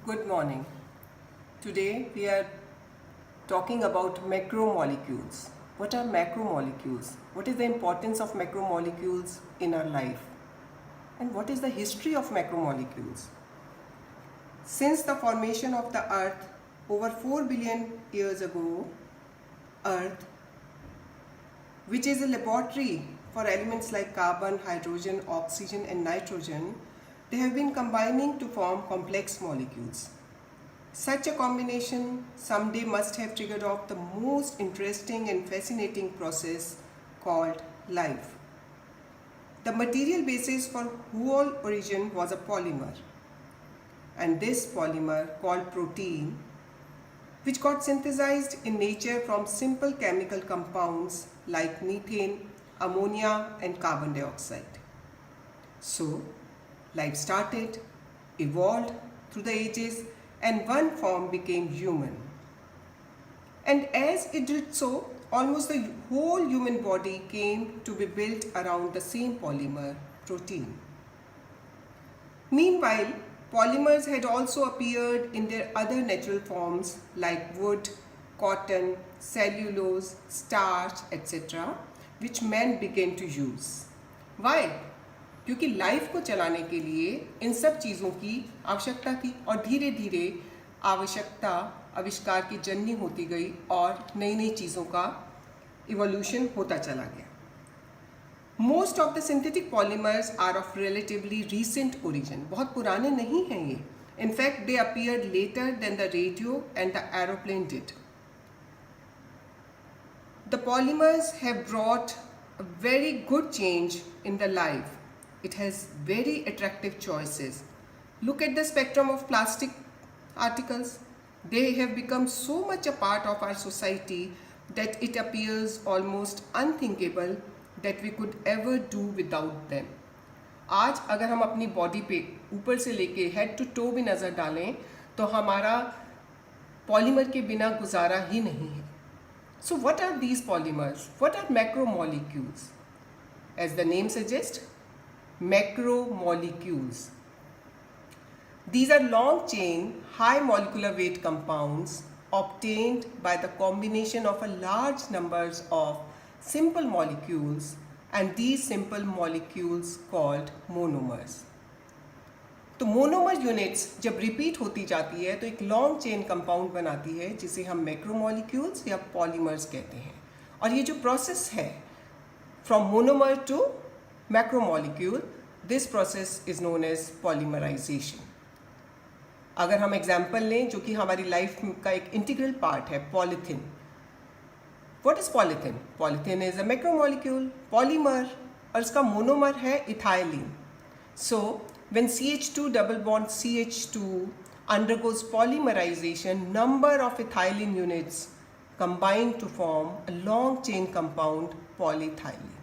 Good morning. Today we are talking about macromolecules. What are macromolecules? What is the importance of macromolecules in our life? And what is the history of macromolecules? Since the formation of the earth over 4 billion years ago, earth, which is a laboratory for elements like carbon, hydrogen, oxygen and nitrogen, they have been combining to form complex molecules. Such a combination someday must have triggered off the most interesting and fascinating process called life. The material basis for whole origin was a polymer, and this polymer called protein, which got synthesized in nature from simple chemical compounds like methane, ammonia and carbon dioxide. So, life started, evolved through the ages, and one form became human. And as it did so, almost the whole human body came to be built around the same polymer, protein. Meanwhile, polymers had also appeared in their other natural forms like wood, cotton, cellulose, starch, etc., which men began to use. Why? क्योंकि life को चलाने के लिए इन सब चीज़ों की आवश्यकता थी और धीरे धीरे आवश्यकता आविष्कार की जननी होती गई और नई नई चीज़ों का इवोल्यूशन होता चला गया. Most of the synthetic polymers are of relatively recent origin. बहुत पुराने नहीं हैं ये. In fact they appeared later than the radio and the aeroplane did. The polymers have brought a very good change in the life. It has very attractive choices. Look at the spectrum of plastic articles. They have become so much a part of our society that it appears almost unthinkable that we could ever do without them. आज अगर हम अपनी body पे ऊपर से लेके head to to भी नज़र डालें तो हमारा पॉलीमर के बिना गुजारा ही नहीं है. So what are these polymers? What are macromolecules? As the name suggests, macromolecules. These are long chain, high molecular weight compounds obtained by the combination of a large numbers of simple molecules, and these simple molecules called monomers. तो monomer units जब repeat होती जाती है तो एक long chain compound बनाती है जिसे हम मैक्रोमोलिक्यूल्स या पॉलीमर्स कहते हैं. और ये जो प्रोसेस है from monomer to macromolecule, this process is known as polymerization. अगर हम एग्जाम्पल लें जो कि हमारी लाइफ का एक इंटीग्रल पार्ट है, polythene. What is polythene? Polythene is a macromolecule, polymer, और इसका मोनोमर है ethylene. So when CH2 double bond CH2 undergoes polymerization, number of ethylene units combine to form a long chain compound polyethylene.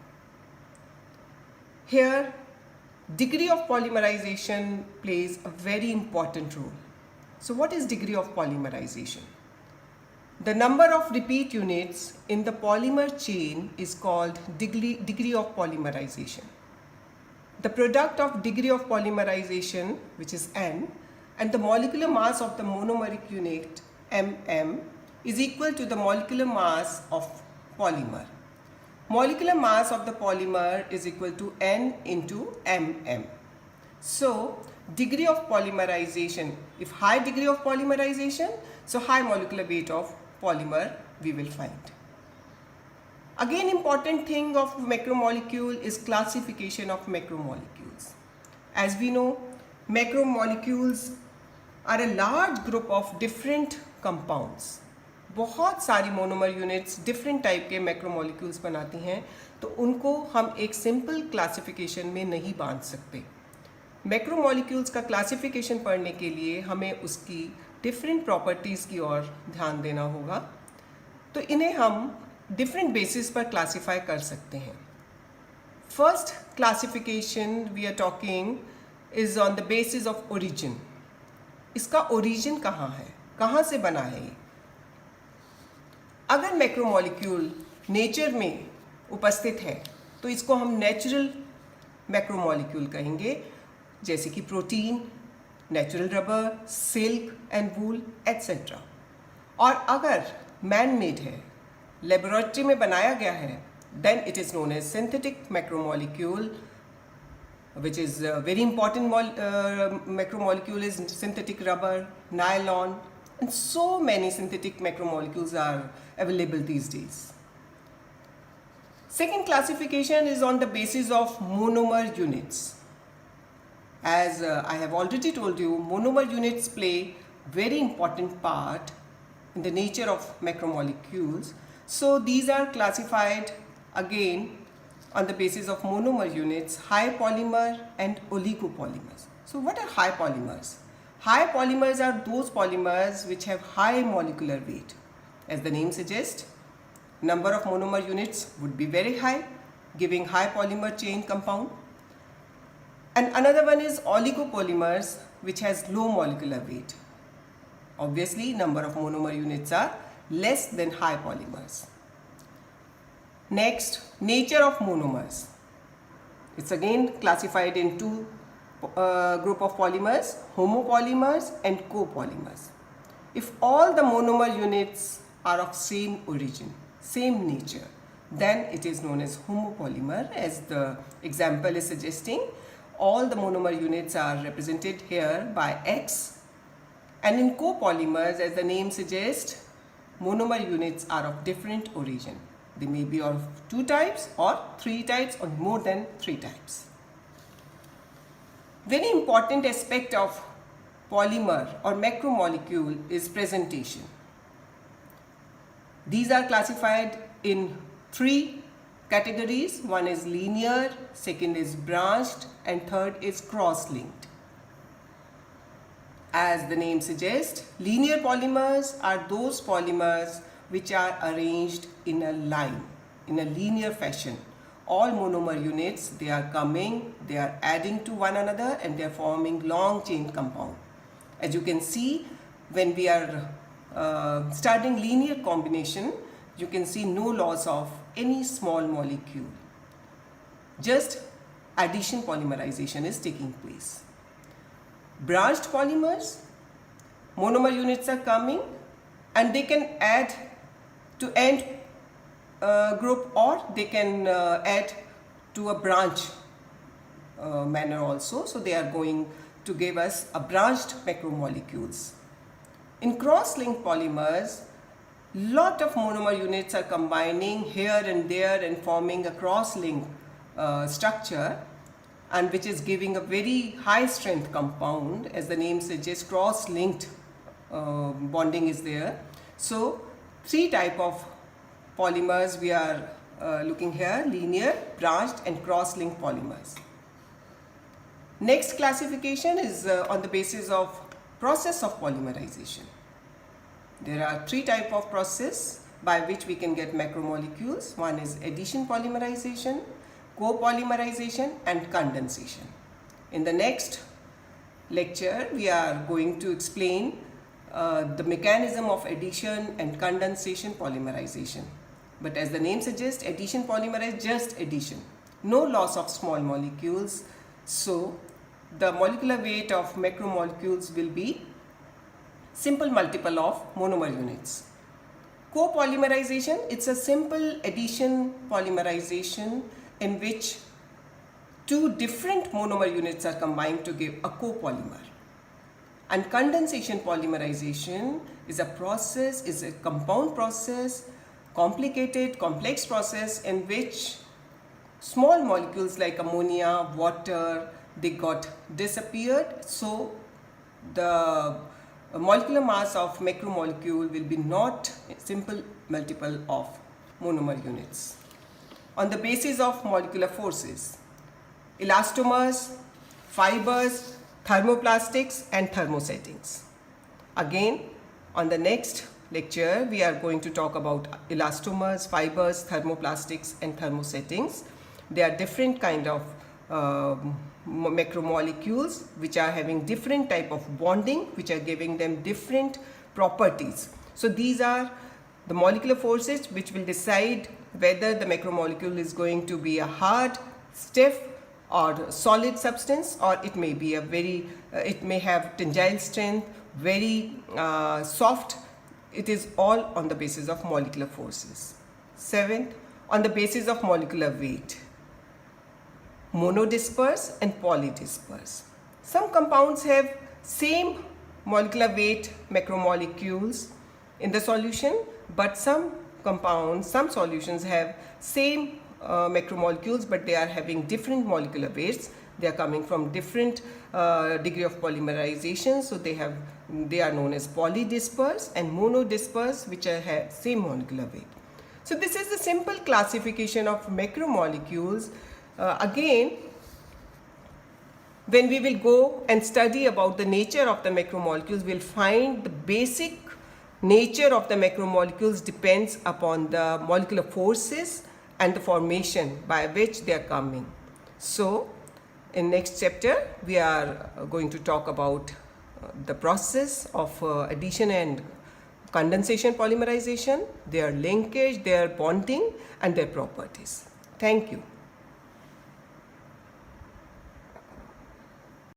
Here, degree of polymerization plays a very important role. So what is degree of polymerization? The number of repeat units in the polymer chain is called degree of polymerization. The product of degree of polymerization, which is N, and the molecular mass of the monomeric unit mm is equal to the molecular mass of polymer. Molecular mass of the polymer is equal to N into mm. So degree of polymerization, if high degree of polymerization, so high molecular weight of polymer we will find. Again, important thing of macromolecule is classification of macromolecules. As we know, macromolecules are a large group of different compounds. बहुत सारी monomer units different type के macromolecules बनाती हैं, तो उनको हम एक simple classification में नहीं बांध सकते. मैक्रोमोलिक्यूल्स का क्लासिफिकेशन पढ़ने के लिए हमें उसकी डिफरेंट प्रॉपर्टीज़ की ओर ध्यान देना होगा. तो इन्हें हम डिफरेंट बेसिस पर क्लासीफाई कर सकते हैं. First classification we are talking is on the basis of origin. इसका ओरिजिन कहाँ है, कहाँ से बना है ये. अगर मैक्रोमोलिक्यूल नेचर में उपस्थित है तो इसको हम नेचुरल मैक्रोमोलिक्यूल कहेंगे, जैसे कि protein, natural rubber, silk and wool, etc. और अगर man made है, laboratory में बनाया गया है, then it is known as synthetic macromolecule, which is a very important macromolecule is synthetic rubber, nylon, and so many synthetic macromolecules are available these days. Second classification is on the basis of monomer units. As I have already told you, monomer units play very important part in the nature of macromolecules. So these are classified again on the basis of monomer units, high polymer and oligopolymers. So what are high polymers? High polymers are those polymers which have high molecular weight. As the name suggests, number of monomer units would be very high, giving high polymer chain compound. And another one is oligopolymers, which has low molecular weight. Obviously, number of monomer units are less than high polymers. Next, nature of monomers. It's again classified in two group of polymers, homopolymers and copolymers. If all the monomer units are of same origin, same nature, then it is known as homopolymer, as the example is suggesting. All the monomer units are represented here by X, and in copolymers, as the name suggests, monomer units are of different origin. They may be of 2 types or 3 types or more than 3 types. Very important aspect of polymer or macromolecule is presentation. These are classified in 3 categories. One is linear, second is branched, and third is cross-linked. As the name suggests, linear polymers are those polymers which are arranged in a line, in a linear fashion. All monomer units, they are coming, they are adding to one another, and they are forming long chain compound. As you can see, when we are starting linear combination, you can see no loss of any small molecule. Just addition polymerization is taking place. Branched polymers, monomer units are coming and they can add to end group, or they can add to a branch manner also. So they are going to give us a branched macromolecules. In cross-linked polymers, lot of monomer units are combining here and there and forming a cross-linked structure, and which is giving a very high strength compound. As the name suggests, cross-linked bonding is there. So 3 type of polymers we are looking here: linear, branched and cross-linked polymers. Next classification is on the basis of process of polymerization. There are 3 type of process by which we can get macromolecules. One is addition polymerization, copolymerization and condensation. In the next lecture, we are going to explain the mechanism of addition and condensation polymerization. But as the name suggests, addition polymerization, just addition, no loss of small molecules. So the molecular weight of macromolecules will be simple multiple of monomer units. Copolymerization, it's a simple addition polymerization in which 2 different monomer units are combined to give a copolymer. And condensation polymerization is a process, is a compound process, complicated, complex process in which small molecules like ammonia, water, they got disappeared. So the molecular mass of macromolecule will be not simple multiple of monomer units. On the basis of molecular forces, elastomers, fibers, thermoplastics and thermosettings. Again, on the next lecture, we are going to talk about elastomers, fibers, thermoplastics and thermosettings. They are different kind of macromolecules which are having different type of bonding, which are giving them different properties. So these are the molecular forces which will decide whether the macromolecule is going to be a hard, stiff or solid substance, or it may be a very it may have tensile strength, very soft. It is all on the basis of molecular forces. Seventh, on the basis of molecular weight, monodisperse and polydisperse. Some compounds have same molecular weight macromolecules in the solution, but some solutions have same macromolecules, but they are having different molecular weights. They are coming from different degree of polymerization, so they are known as polydisperse and monodisperse, which have same molecular weight. So this is the simple classification of macromolecules. Again, when we will go and study about the nature of the macromolecules, we'll find the basic nature of the macromolecules depends upon the molecular forces and the formation by which they are coming. So in next chapter, we are going to talk about the process of addition and condensation polymerization, their linkage, their bonding, and their properties. Thank you.